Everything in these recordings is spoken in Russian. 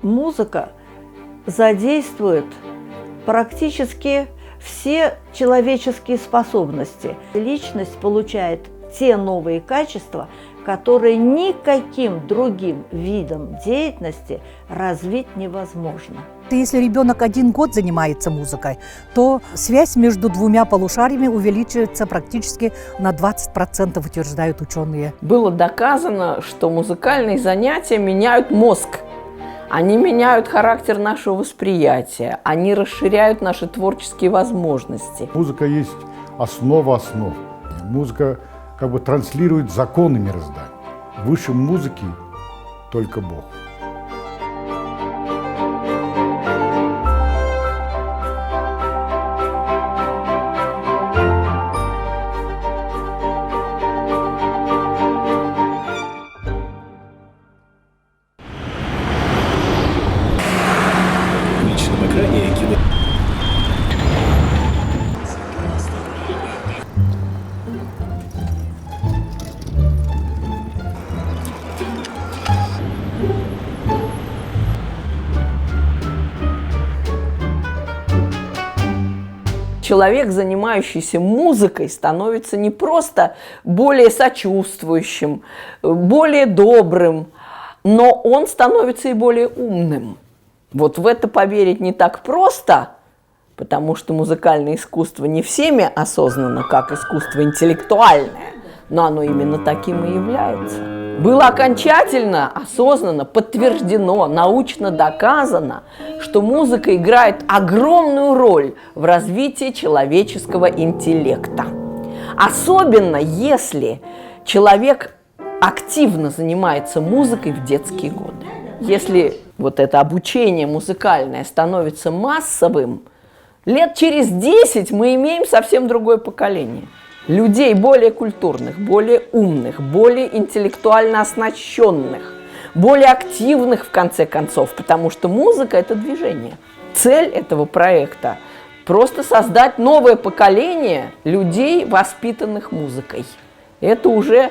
Музыка задействует практически все человеческие способности. Личность получает те новые качества, которые никаким другим видом деятельности развить невозможно. Если ребенок 1 год занимается музыкой, то связь между двумя полушариями увеличивается практически на 20%, утверждают ученые. Было доказано, что музыкальные занятия меняют мозг. Они меняют характер нашего восприятия, они расширяют наши творческие возможности. Музыка есть основа основ. Музыка как бы транслирует законы мироздания. Выше музыки только Бог. Человек, занимающийся музыкой, становится не просто более сочувствующим, более добрым, но он становится и более умным. Вот в это поверить не так просто, потому что музыкальное искусство не всеми осознано как искусство интеллектуальное, но оно именно таким и является. Было окончательно, осознанно подтверждено, научно доказано, что музыка играет огромную роль в развитии человеческого интеллекта. Особенно если человек активно занимается музыкой в детские годы. Если вот это обучение музыкальное становится массовым, лет через 10 мы имеем совсем другое поколение. Людей более культурных, более умных, более интеллектуально оснащенных, более активных, в конце концов, потому что музыка – это движение. Цель этого проекта – просто создать новое поколение людей, воспитанных музыкой. Это уже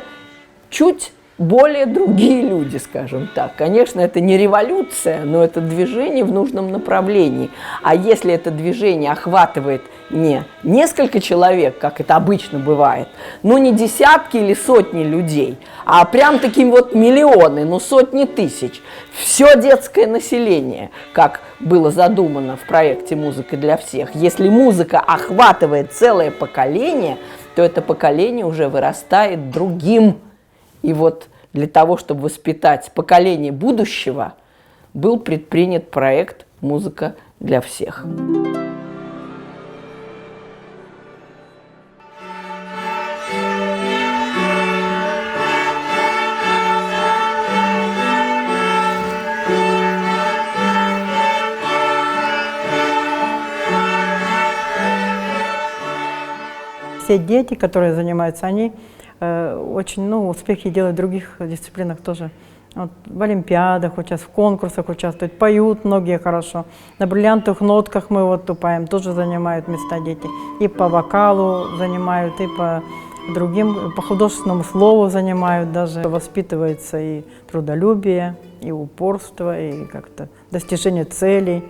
чуть более другие люди, скажем так. Конечно, это не революция, но это движение в нужном направлении. А если это движение охватывает не несколько человек, как это обычно бывает, ну не десятки или сотни людей, а прям таким вот миллионы, ну сотни тысяч, все детское население, как было задумано в проекте «Музыка для всех». Если музыка охватывает целое поколение, то это поколение уже вырастает другим. И вот для того, чтобы воспитать поколение будущего, был предпринят проект «Музыка для всех». Все дети, которые занимаются, они очень успехи делают в других дисциплинах тоже. Вот, в олимпиадах участвуют, в конкурсах участвуют, поют многие хорошо. На бриллиантовых нотках мы вот тупаем, тоже занимают места дети. И по вокалу занимают, и по другим, по художественному слову занимают даже. Воспитывается и трудолюбие, и упорство, и как-то достижение целей.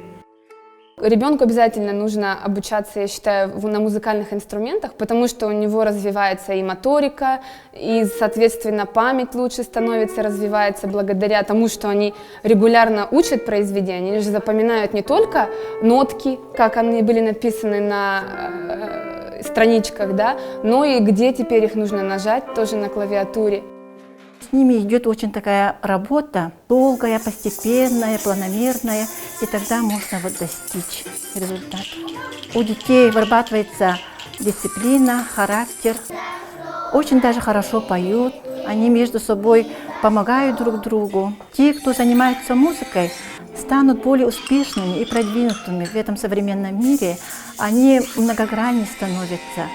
Ребенку обязательно нужно обучаться, я считаю, на музыкальных инструментах, потому что у него развивается и моторика, и, соответственно, память лучше становится, развивается благодаря тому, что они регулярно учат произведения. Они же запоминают не только нотки, как они были написаны на страничках, да, но и где теперь их нужно нажать, тоже на клавиатуре. С ними идет очень такая работа, долгая, постепенная, планомерная, и тогда можно вот достичь результата. У детей вырабатывается дисциплина, характер, очень даже хорошо поют, они между собой помогают друг другу. Те, кто занимается музыкой, станут более успешными и продвинутыми в этом современном мире, они многограннее становятся.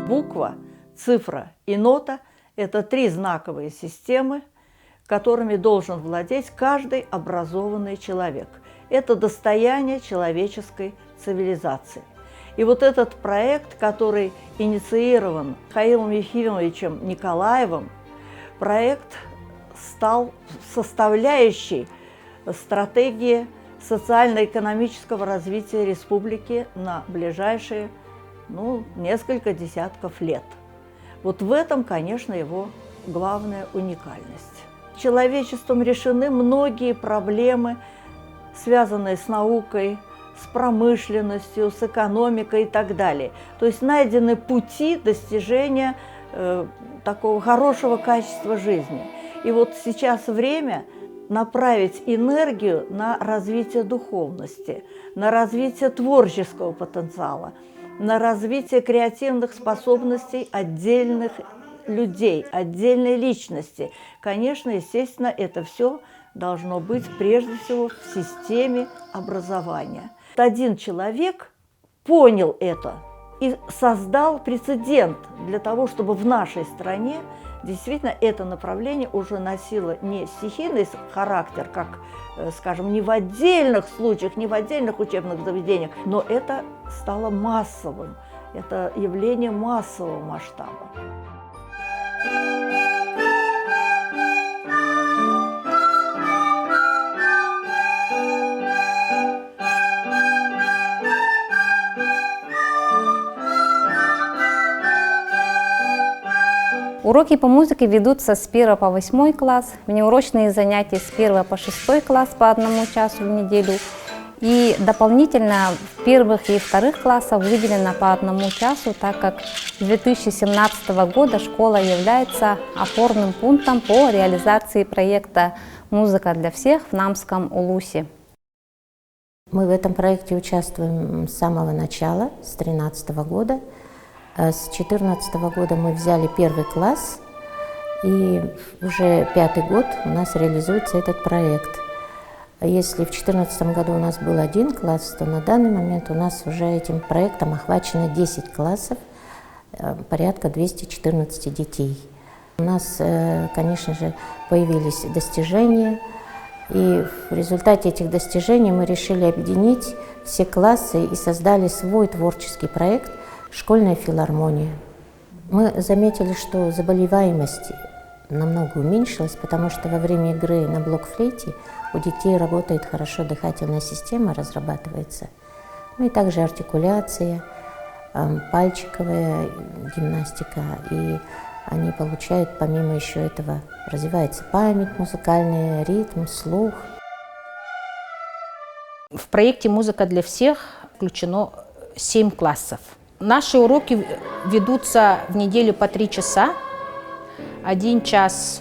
Буква, цифра и нота – это 3 знаковые системы, которыми должен владеть каждый образованный человек. Это достояние человеческой цивилизации. И вот этот проект, который инициирован Михаилом Ефимовичем Николаевым, проект стал составляющей стратегии социально-экономического развития республики на ближайшие несколько десятков лет. Вот в этом, конечно, его главная уникальность. Человечеством решены многие проблемы, связанные с наукой, с промышленностью, с экономикой и так далее. То есть найдены пути достижения такого хорошего качества жизни. И вот сейчас время направить энергию на развитие духовности, на развитие творческого потенциала, на развитие креативных способностей отдельных людей, отдельной личности. Конечно, естественно, это все должно быть прежде всего в системе образования. Один человек понял это и создал прецедент для того, чтобы в нашей стране действительно это направление уже носило не стихийный характер, как, скажем, не в отдельных случаях, не в отдельных учебных заведениях, но это стало массовым, это явление массового масштаба. Уроки по музыке ведутся с 1 по 8 класс, внеурочные занятия с 1 по 6 класс по 1 часу в неделю. И дополнительно в первых и вторых классах выделено по 1 часу, так как с 2017 года школа является опорным пунктом по реализации проекта «Музыка для всех» в Намском Улусе. Мы в этом проекте участвуем с самого начала, с 2013 года. С 2014 года мы взяли 1 класс, и уже 5-й год у нас реализуется этот проект. Если в 2014 году у нас был 1 класс, то на данный момент у нас уже этим проектом охвачено 10 классов, порядка 214 детей. У нас, конечно же, появились достижения, и в результате этих достижений мы решили объединить все классы и создали свой творческий проект «Школьная филармония». Мы заметили, что заболеваемость намного уменьшилась, потому что во время игры на блокфлейте у детей работает хорошо дыхательная система, разрабатывается. Ну и также артикуляция, пальчиковая гимнастика. И они получают, помимо еще этого, развивается память музыкальная, ритм, слух. В проекте «Музыка для всех» включено 7 классов. Наши уроки ведутся в неделю по 3 часа, 1 час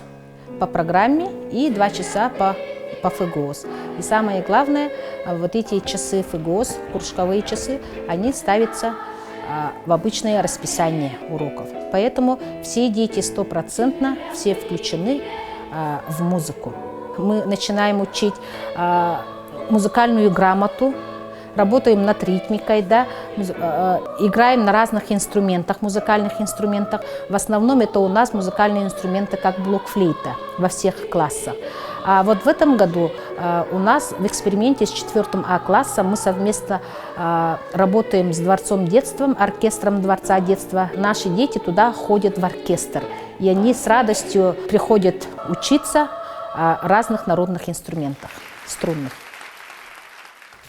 по программе и 2 часа по ФГОС. И самое главное, вот эти часы ФГОС, кружковые часы, они ставятся в обычное расписание уроков. Поэтому все дети 100% все включены в музыку. Мы начинаем учить музыкальную грамоту, работаем над ритмикой, да, играем на разных инструментах, музыкальных инструментах. В основном это у нас музыкальные инструменты, как блокфлейта во всех классах. А вот в этом году у нас в эксперименте с 4 А классом мы совместно работаем с Дворцом детства, оркестром Дворца детства. Наши дети туда ходят в оркестр, и они с радостью приходят учиться разных народных инструментах, струнных.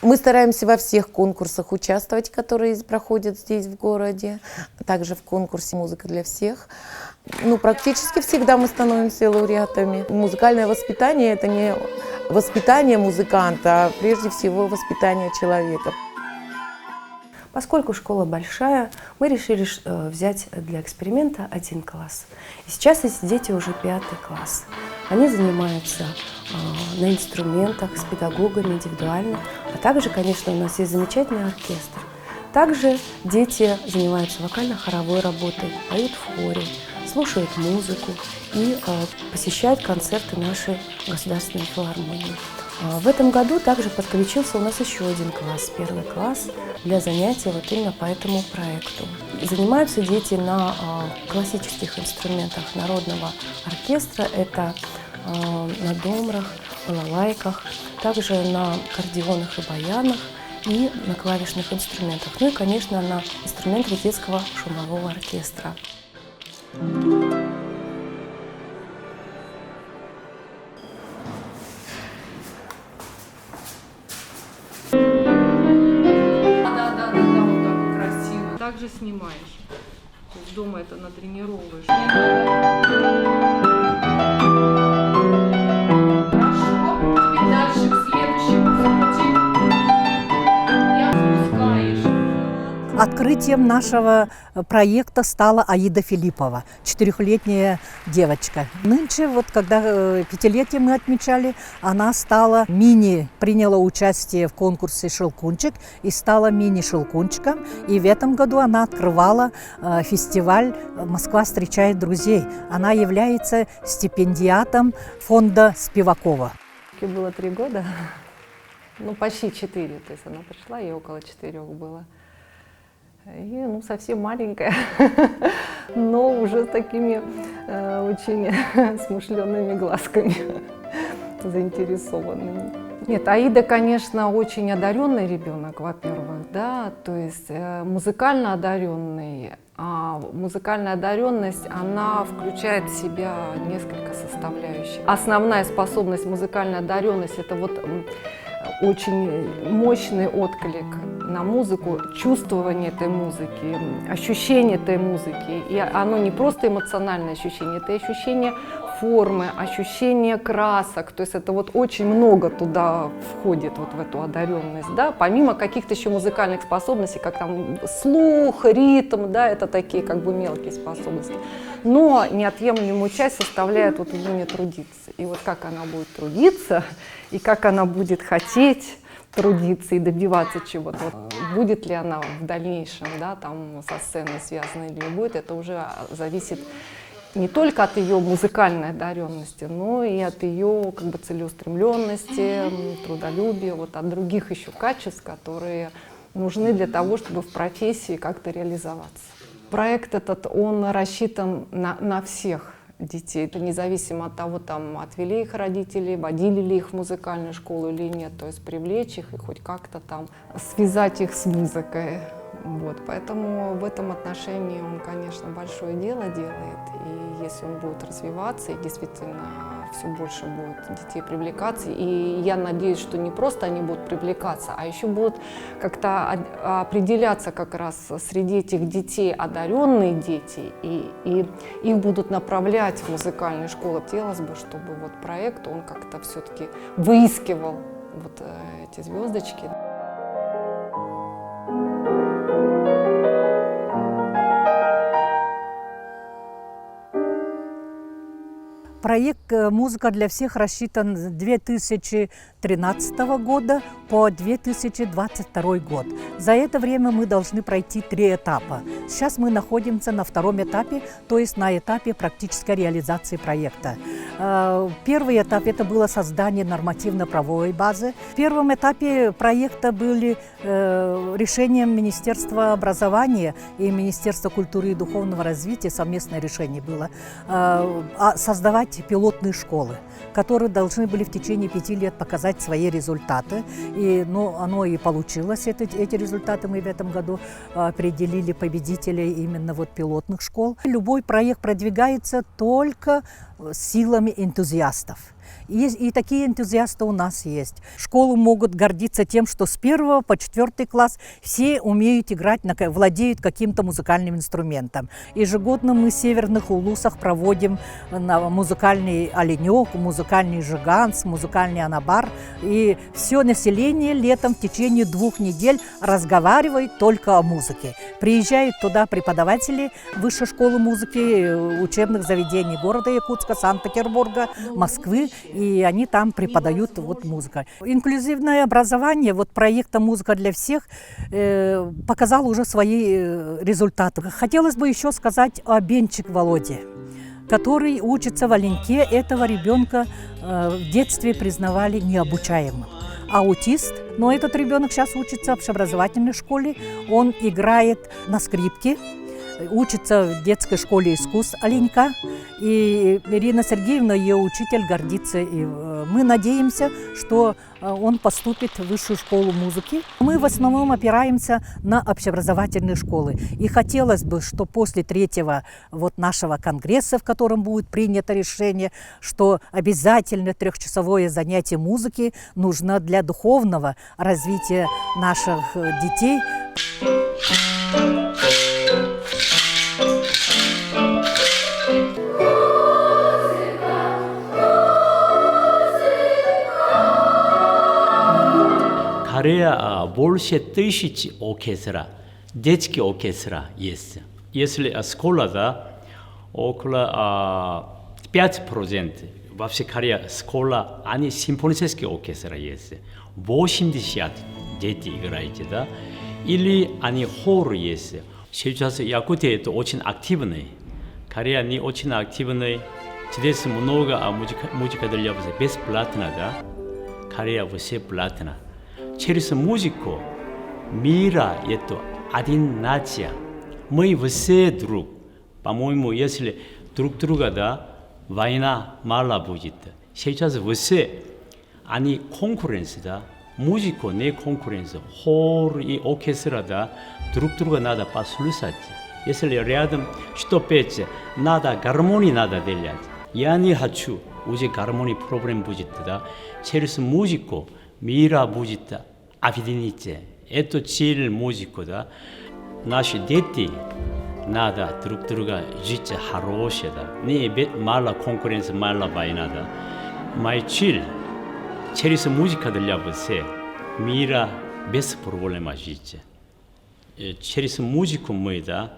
Мы стараемся во всех конкурсах участвовать, которые проходят здесь, в городе. Также в конкурсе «Музыка для всех». Практически всегда мы становимся лауреатами. Музыкальное воспитание – это не воспитание музыканта, а прежде всего воспитание человека. Поскольку школа большая, мы решили взять для эксперимента 1 класс. И сейчас эти дети уже 5-й класс. Они занимаются на инструментах, с педагогами индивидуально. А также, конечно, у нас есть замечательный оркестр. Также дети занимаются вокально-хоровой работой, поют в хоре, слушают музыку и посещают концерты нашей государственной филармонии. В этом году также подключился у нас еще 1 класс, 1 класс, для занятия вот именно по этому проекту. Занимаются дети на классических инструментах народного оркестра, это на домрах, балалайках, также на аккордеонах и баянах и на клавишных инструментах. Ну и, конечно, на инструментах детского шумового оркестра. Также снимаешь. То есть дома это натренировываешь. Хорошо. Теперь дальше к следующему пути. И отпускаешь. Открытием нашего проекта стала Аида Филиппова, 4-летняя девочка. Нынче, вот когда 5-летие мы отмечали, она стала приняла участие в конкурсе «Щелкунчик» и стала мини-щелкунчиком. И в этом году она открывала фестиваль «Москва встречает друзей». Она является стипендиатом фонда Спивакова. Ей было 3 года, ну почти 4, то есть она пришла, ей около 4 было. И, совсем маленькая, но уже с такими очень смышленными глазками, заинтересованными. Нет, Аида, конечно, очень одаренный ребенок, во-первых, да, то есть музыкально одаренный. А музыкальная одаренность, она включает в себя несколько составляющих. Основная способность музыкальной одаренности – это вот очень мощный отклик на музыку, чувствование этой музыки, ощущение этой музыки. И оно не просто эмоциональное ощущение, это ощущение формы, ощущение красок. То есть это вот очень много туда входит, вот в эту одаренность. Да? Помимо каких-то еще музыкальных способностей, как там слух, ритм, да, это такие как бы мелкие способности. Но неотъемлемую часть составляет вот умение трудиться. И вот как она будет трудиться, и как она будет хотеть трудиться и добиваться чего-то. Вот будет ли она в дальнейшем, да, там, со сценой связана или не будет, это уже зависит не только от ее музыкальной одаренности, но и от ее как бы целеустремленности, трудолюбия, вот от других еще качеств, которые нужны для того, чтобы в профессии как-то реализоваться. Проект этот, он рассчитан на всех детей. Это независимо от того, там, отвели их родители, водили ли их в музыкальную школу или нет. То есть привлечь их и хоть как-то там связать их с музыкой. Вот. Поэтому в этом отношении он, конечно, большое дело делает. И если он будет развиваться, и действительно все больше будет детей привлекаться, и я надеюсь, что не просто они будут привлекаться, а еще будут как-то определяться как раз среди этих детей одаренные дети, и их будут направлять в музыкальные школы. Хотелось бы, чтобы вот проект, он как-то все-таки выискивал вот эти звездочки. Проект «Музыка для всех» рассчитан с 2013 года по 2022 год. За это время мы должны пройти 3 этапа. Сейчас мы находимся на 2-м этапе, то есть на этапе практической реализации проекта. Первый этап – это было создание нормативно-правовой базы. В первом этапе проекта были решением Министерства образования и Министерства культуры и духовного развития, совместное решение было, создавать пилотные школы, которые должны были в течение 5 лет показать свои результаты. И оно и получилось, эти результаты мы в этом году определили победителей именно вот пилотных школ. Любой проект продвигается только силами энтузиастов. И такие энтузиасты у нас есть. Школы могут гордиться тем, что с 1 по 4 класс все умеют играть, владеют каким-то музыкальным инструментом. Ежегодно мы в Северных Улусах проводим музыкальный оленек, музыкальный жиганс, музыкальный анабар. И все население летом в течение 2 недель разговаривает только о музыке. Приезжают туда преподаватели Высшей школы музыки, учебных заведений города Якутска, Санкт-Петербурга, Москвы, и они там преподают вот музыку. Инклюзивное образование, вот проекта «Музыка для всех» показал уже свои результаты. Хотелось бы еще сказать о Бенчик Володе, который учится в Оленьке. Этого ребенка в детстве признавали необучаемым. Аутист, но этот ребенок сейчас учится в общеобразовательной школе. Он играет на скрипке, учится в детской школе искусств Оленька. И Ирина Сергеевна, ее учитель, гордится. И мы надеемся, что он поступит в высшую школу музыки. Мы в основном опираемся на общеобразовательные школы. И хотелось бы, что после третьего нашего конгресса, в котором будет принято решение, что обязательно трехчасовое занятие музыки нужно для духовного развития наших детей. Корея больше тысячи оркестра, детских оркестра есть. Если школа, да, около 5% во всей Корее школа, они симфонические оркестры есть. 80 дети играете, да, или они хор есть. Сейчас Якутия это очень активный. Корея не очень активный. Здесь много музыка для бесплатно, да. Корея все платно. Через музыку мира это один нация. Мы все друг. По-моему, если друг друга, да, война мало будет. Сейчас все они конкуренция, да. Музыка не конкуренция. хор и оркестра, да, друг друга надо послушать. Если рядом что петь, надо гармонии надо делать. Я не хочу, уже гармонии проблем будет, да. Через музыку мира будет объединиться. Это цель музыки, да. Наши дети надо друг друга жить хорошее, да. Не мало конкуренция, мало война, да. Моя цель через музыку для все мира без проблем жить. Через музыку мы, да,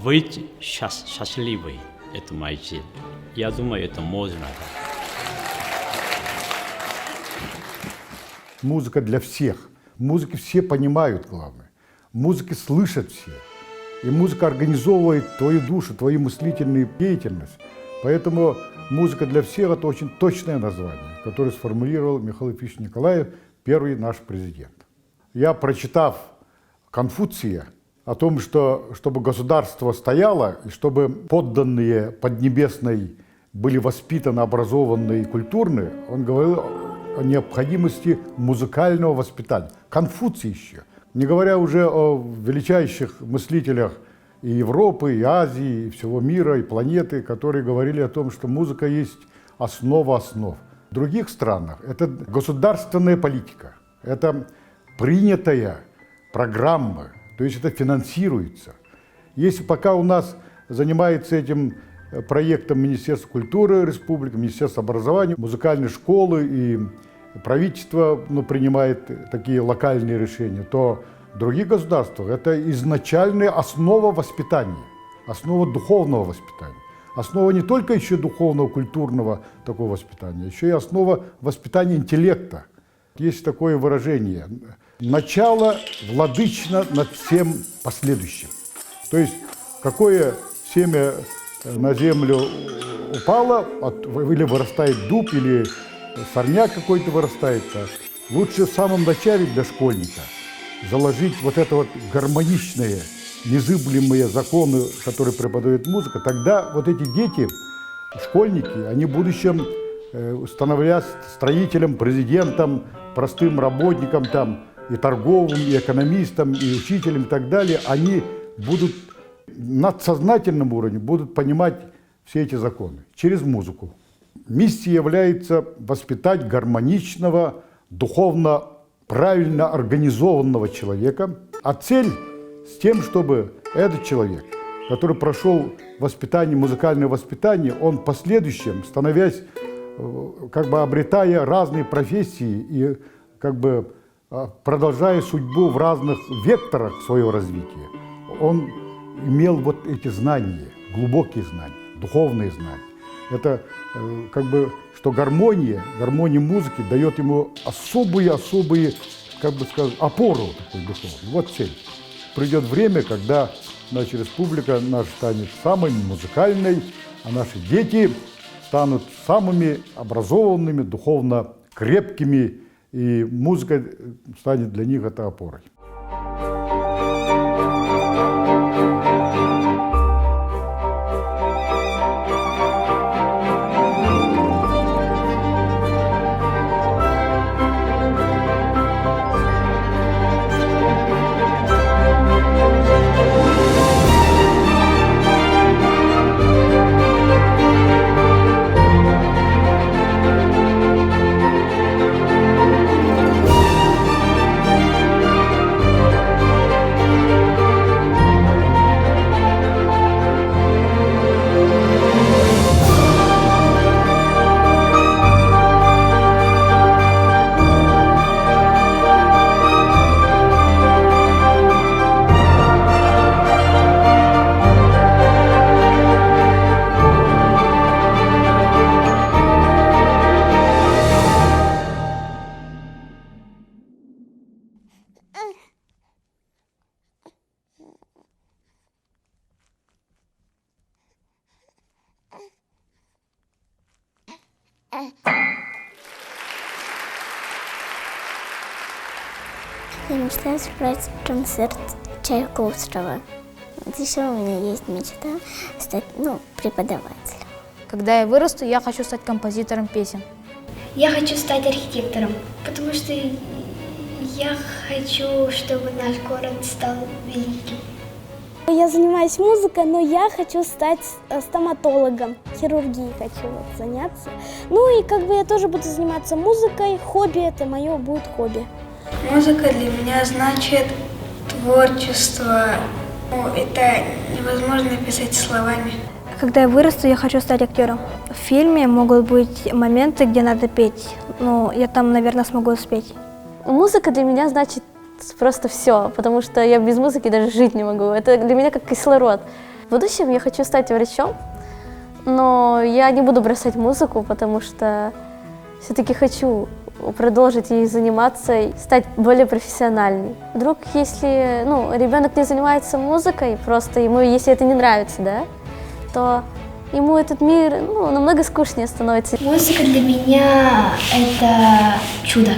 быть счастливы. Это моя цель. Я думаю, это можно, да. Музыка для всех. Музыки все понимают, главное. Музыки слышат все. И музыка организовывает твою душу, твою мыслительную деятельность. Поэтому музыка для всех – это очень точное название, которое сформулировал Михаил Ефимович Николаев, первый наш президент. Я, прочитав Конфуция о том, что чтобы государство стояло, и чтобы подданные Поднебесной были воспитаны, образованы и культурны, он говорил о необходимости музыкального воспитания. Конфуций еще. Не говоря уже о величайших мыслителях и Европы, и Азии, и всего мира, и планеты, которые говорили о том, что музыка есть основа основ. В других странах это государственная политика, это принятая программа, то есть это финансируется. Если пока у нас занимается этим проектом Министерства культуры Республики, Министерства образования, музыкальные школы и правительство принимает такие локальные решения, то в других государствах это изначальная основа воспитания, основа духовного воспитания. Основа не только еще духовного, культурного такого воспитания, еще и основа воспитания интеллекта. Есть такое выражение «начало владычно над всем последующим». То есть какое семя на землю упало, или вырастает дуб, или сорняк какой-то вырастает, лучше в самом начале для школьника заложить вот это вот гармоничные, незыблемые законы, которые преподает музыка. Тогда вот эти дети, школьники, они в будущем, становясь строителем, президентом, простым работником, и торговым, и экономистом, и учителем, и так далее, они будут на сознательном уровне будут понимать все эти законы через музыку. Миссией является воспитать гармоничного, духовно правильно организованного человека, а цель с тем, чтобы этот человек, который прошел воспитание, музыкальное воспитание, он в последующем, становясь, обретая разные профессии и продолжая судьбу в разных векторах своего развития, он имел вот эти знания, глубокие знания, духовные знания. Это что гармония музыки дает ему особые, опору такой духовную. Вот цель. Придет время, когда наша республика наша станет самой музыкальной, а наши дети станут самыми образованными, духовно крепкими, и музыка станет для них это опорой. Я мечтаю сыграть концерт Чайковского. Вот еще у меня есть мечта стать преподавателем. Когда я вырасту, я хочу стать композитором песен. Я хочу стать архитектором, потому что я хочу, чтобы наш город стал великим. Я занимаюсь музыкой, но я хочу стать стоматологом. Хирургией хочу заняться. Ну и я тоже буду заниматься музыкой. Хобби — это мое будет хобби. Музыка для меня значит творчество. Это невозможно описать словами. Когда я вырасту, я хочу стать актером. В фильме могут быть моменты, где надо петь. Но я там, наверное, смогу спеть. Музыка для меня значит просто все, потому что я без музыки даже жить не могу. Это для меня как кислород. В будущем я хочу стать врачом, но я не буду бросать музыку, потому что все-таки хочу продолжить ей заниматься и стать более профессиональной. Вдруг, если ребенок не занимается музыкой, просто ему, если это не нравится, да, то ему этот мир намного скучнее становится. Музыка для меня — это чудо.